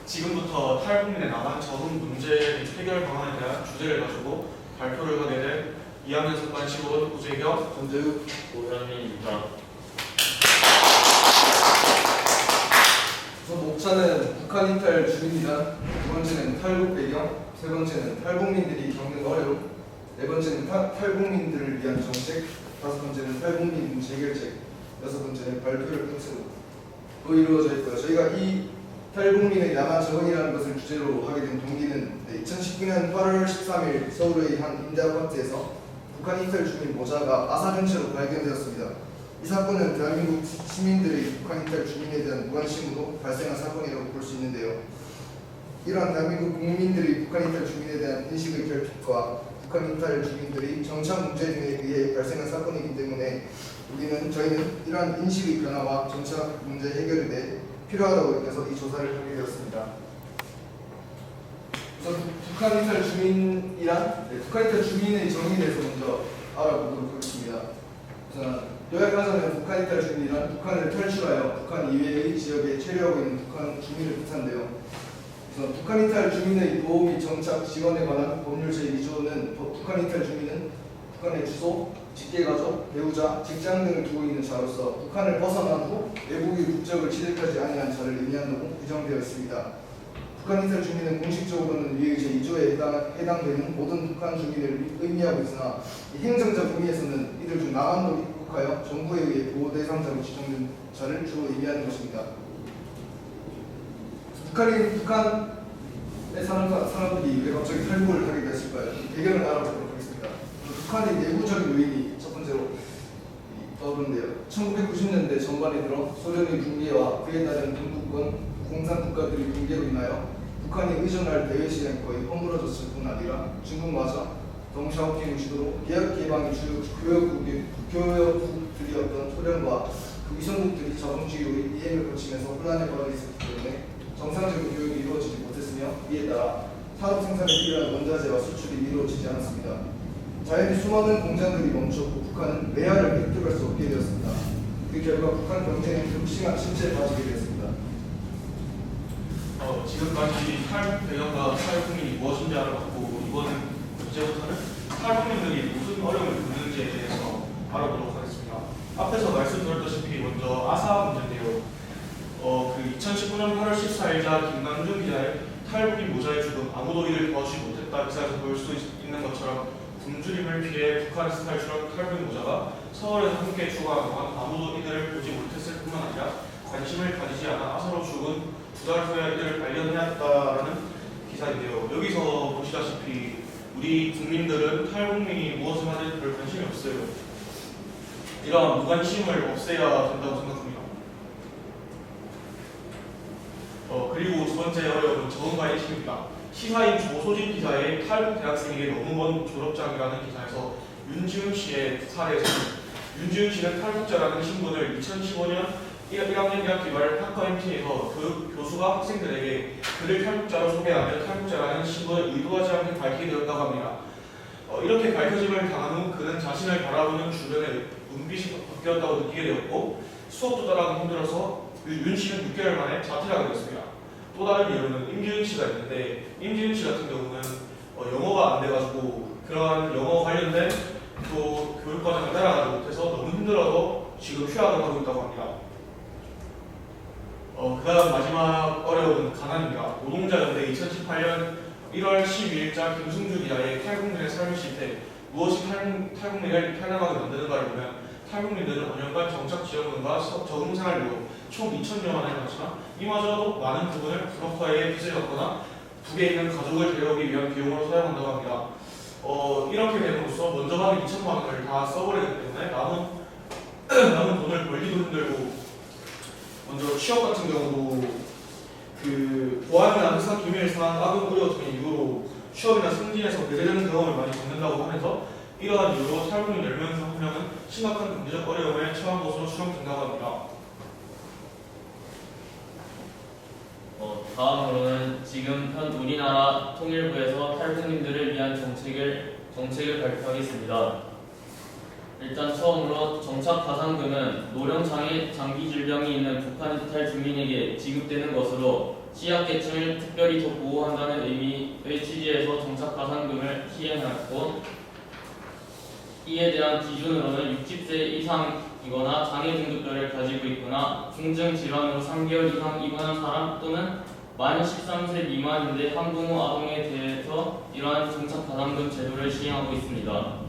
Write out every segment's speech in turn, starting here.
지금부터 탈북민의 나만 적응 문제 해결 방안에 대한 주제를 가지고 발표를 하게 될 2학년 3반 15번 우재경, 전재욱, 오현민입니다. 우선 목차는 북한 인탈 주민이란, 두 번째는 탈북 배경, 세 번째는 탈북민들이 겪는 어려움, 네 번째는 탈북민들을 위한 정책, 다섯 번째는 탈북민 문제 해결책, 여섯 번째는 발표를 끝으로 이루어져 있고요. 저희가 이 탈북민의 야만 적응이라는 것을 주제로 하게 된 동기는 2019년 8월 13일 서울의 한 임대 아파트에서 북한 인탈 주민 모자가 아사전체로 발견되었습니다. 이 사건은 대한민국 시민들의 북한 인탈 주민에 대한 무관심으로 발생한 사건이라고 볼 수 있는데요. 이러한 대한민국 국민들의 북한 인탈 주민에 대한 인식의 결핍과 북한 인탈 주민들의 정착 문제 등에 의해 발생한 사건이기 때문에 저희는 이러한 인식의 변화와 정착 문제 해결에 대해 필요하다고 느껴서 이 조사를 하게 되었습니다. 우선 북한 인탈 주민이란, 북한 인탈 주민의 정의에 대해서 먼저 알아보도록 하겠습니다. 우선 요약하자면 북한 인탈 주민이란 북한을 탈출하여 북한 이외의 지역에 체류하고 있는 북한 주민을 뜻한데요. 우선 북한 이탈 주민의 보호 및 정착 지원에 관한 법률 제2조는 북한 이탈 주민은 북한의 주소, 직계가족, 배우자, 직장 등을 두고 있는 자로서 북한을 벗어난 후 외국의 국적을 취득하지 아니한 자를 의미한다고 규정되어 있습니다. 북한 이탈 주민은 공식적으로는 위의 제2조에 해당되는 모든 북한 주민을 의미하고 있으나 행정적 의미에서는 이들 중 남한도 입국하여 정부에 의해 보호 대상자로 지정된 자를 주로 의미하는 것입니다. 북한에 사는 사람들이 왜 갑자기 탈북을 하게 됐을까요? 배경을 알아보도록 하겠습니다. 북한의 내부적인 요인이 첫 번째로 떠오르는데요. 1990년대 전반에 들어 소련의 붕괴와 그에 따른 동구권 공산국가들의 붕괴로 인하여 북한이 의존할 대외시장거의 허물어졌을 뿐 아니라 중국마저 덩샤오핑을 주도로 개혁 개방의 주요 교역국들이었던 소련과 그 위성국들이 자본주의의 이행을 거치면서 혼란에 빠져 있었기 때문에 정상적인 교육이 이루어지지 못했으며 이에 따라 산업 생산에 필요한 원자재와 수출이 이루어지지 않았습니다. 자연히 수많은 공장들이 멈췄고 북한은 외화를 획득할 수 없게 되었습니다. 그 결과 북한 경제는 극심한 침체에 빠지게 되었습니다. 지금까지 탈북 배경과 탈북민이 무엇인지 알아봤고 이제부터는 탈북민들이 무슨 어려움을 겪는지에 대해서 알아보도록 하겠습니다. 앞에서 말씀드렸다시피 먼저 아사 문제인데요. 2019년 8월 14일자 김강준 기자의 탈북인 모자의 죽음 아무도 이를 도와주지 못했다 기사에서 볼 수 있는 것처럼 굶주림을 피해 북한에서 탈출한 탈북인 모자가 서울에서 함께 추가한 동안 아무도 이들을 보지 못했을 뿐만 아니라 관심을 가지지 않아 아사로 죽은 2달 후에 이들을 발견해왔다라는 기사인데요. 여기서 보시다시피 우리 국민들은 탈북민이 무엇을 하든 별 관심이 없어요. 이러한 무관심을 없애야 된다고 생각합니다. 그리고 두 번째 어려움은 적응과 인식입니다. 시사인 조소진 기자의 탈북 대학생에게 너무 먼 졸업장이라는 기사에서 윤지훈 씨의 사례에서는 윤지훈 씨는 탈북자라는 신분을 2015년 1학년 1학기 말 학과 MT에서 그 교수가 학생들에게 그를 탈북자로 소개하며 탈북자라는 신분을 의도하지 않게 밝히게 되었다고 합니다. 이렇게 밝혀짐을 당한 후 그는 자신을 바라보는 주변의 눈빛이 바뀌었다고 느끼게 되었고 수업도 따라가기 힘들어서 윤 씨는 6개월 만에 자퇴를 하게 되었습니다. 또 다른 예로는 임지은 씨가 있는데 임지은 씨 같은 경우는 영어가 안 돼가지고 그러한 영어 관련된 또 교육과정을 따라가지 못해서 너무 힘들어서 지금 휴학을 하고 있다고 합니다. 그 다음 마지막 어려움은 가난입니다. 노동자연대 2018년 1월 12일자 김승주 기자의 탈북민의 삶의 실태 무엇이 탈북민을 편안하게 만드는가를 보면 탈북민들은 5년간 정착지원금과 적응생활비로 총 2,000여만 원을 받지만 이마저도 많은 부분을 브로커에 빚을 갚거나 북에 있는 가족을 데려오기 위한 비용으로 사용한다고 합니다. 이렇게 됨으로써 먼저 받은 2,000만 원을 다 써버리기 때문에 남은 돈을 벌기도 힘들고 먼저 취업 같은 경우도 보안이나 항상 기밀 상황, 악용 우려 등의 이유로 취업이나 승진에서 배제되는 경험을 많이 겪는다고 하면서 이러한 이유로 탈북민 10명 중 1명은 심각한 경제적 어려움에 처한 것으로 추정된다고 합니다. 다음으로는 지금 현 우리나라 통일부에서 탈북민들을 위한 정책을 발표하겠습니다. 일단 처음으로 정착 가산금은 노령장애 장기 질병이 있는 북한 이탈 주민에게 지급되는 것으로 취약계층을 특별히 더 보호한다는 의미의 취지에서 정착 가산금을 시행하였고, 이에 대한 기준으로는 60세 이상이거나 장애 등급별을 가지고 있거나 중증 질환으로 3개월 이상 입원한 사람 또는 만 13세 미만인데 한부모 아동에 대해서 이러한 정착 가산금 제도를 시행하고 있습니다.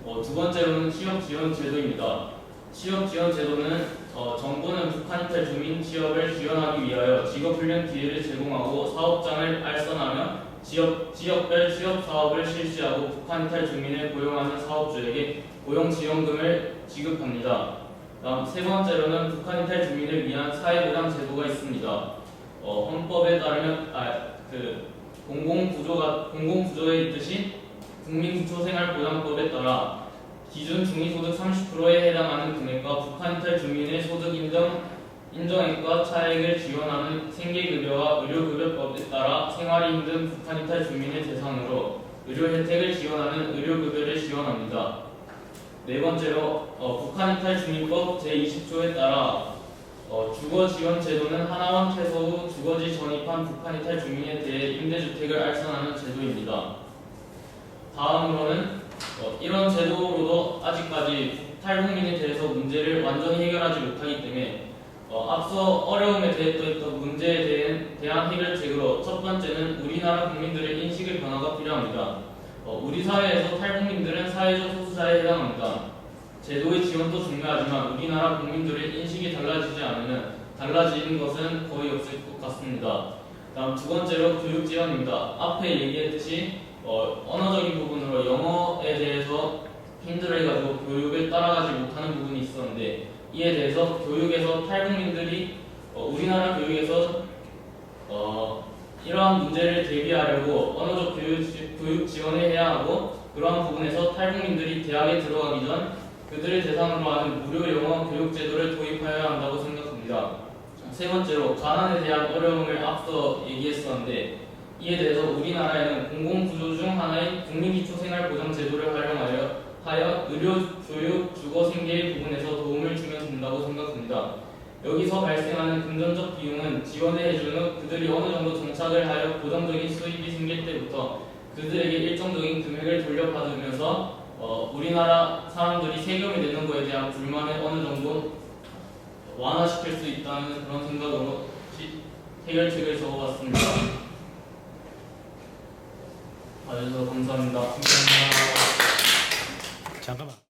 두 번째로는 취업 지원 제도입니다. 취업 지원 제도는 정부는 북한 이탈 주민 취업을 지원하기 위하여 직업 훈련 기회를 제공하고 사업장을 알선하며 지역별 취업 사업을 실시하고 북한 이탈 주민을 고용하는 사업주에게 고용 지원금을 지급합니다. 다음 세 번째로는 북한 이탈 주민을 위한 사회보장 제도가 있습니다. 헌법에 따르면 공공구조에 있듯이 국민기초생활보장법에 따라 기준 중위소득 30%에 해당하는 금액과 북한 이탈 주민의 소득 인정액과 차액을 지원하는 생계급여와 의료급여법에 따라 생활이 힘든 북한 이탈 주민을 대상으로 의료 혜택을 지원하는 의료급여를 지원합니다. 네 번째로 북한 이탈 주민법 제20조에 따라 주거 지원 제도는 하나원 퇴소 후 주거지 전입한 북한 이탈 주민에 대해 임대주택을 알선하는 제도입니다. 다음으로는 이런 제도로도 아직까지 탈북민에 대해서 문제를 완전히 해결하지 못하기 때문에 앞서 어려움에 대했던 문제에 대한 해결책으로 첫 번째는 우리나라 국민들의 인식의 변화가 필요합니다. 우리 사회에서 탈북민들은 사회적 소수자에 해당합니다. 제도의 지원도 중요하지만 우리나라 국민들의 인식이 달라지지 않으면 달라지는 것은 거의 없을 것 같습니다. 다음 두 번째로 교육 지원입니다. 앞에 얘기했듯이 언어적인 부분으로 영어에 대해서 힘들어해가지고 교육을 따라가지 못하는 부분이 있었는데, 이에 대해서 교육에서 탈북민들이 우리나라 교육에서 이러한 문제를 대비하려고 언어적 교육 지원을 해야 하고, 그러한 부분에서 탈북민들이 대학에 들어가기 전 그들을 대상으로 하는 무료 영어 교육 제도를 도입하여야 한다고 생각합니다. 세 번째로 가난에 대한 어려움을 앞서 얘기했었는데, 이에 대해서 우리나라에는 공공구조 중 하나인 국민기초생활보장제도를 활용하여 의료, 교육, 주거, 생계의 부분에서 도움을 주면 된다고 생각합니다. 여기서 발생하는 금전적 비용은 지원을 해준 후 그들이 어느 정도 정착을 하여 고정적인 수입이 생길 때부터 그들에게 일정적인 금액을 돌려받으면서 우리나라 사람들이 세금을 내는 것에 대한 불만을 어느 정도 완화시킬 수 있다는 그런 생각으로 해결책을 적어봤습니다. 봐주셔서 감사합니다. 잠깐만.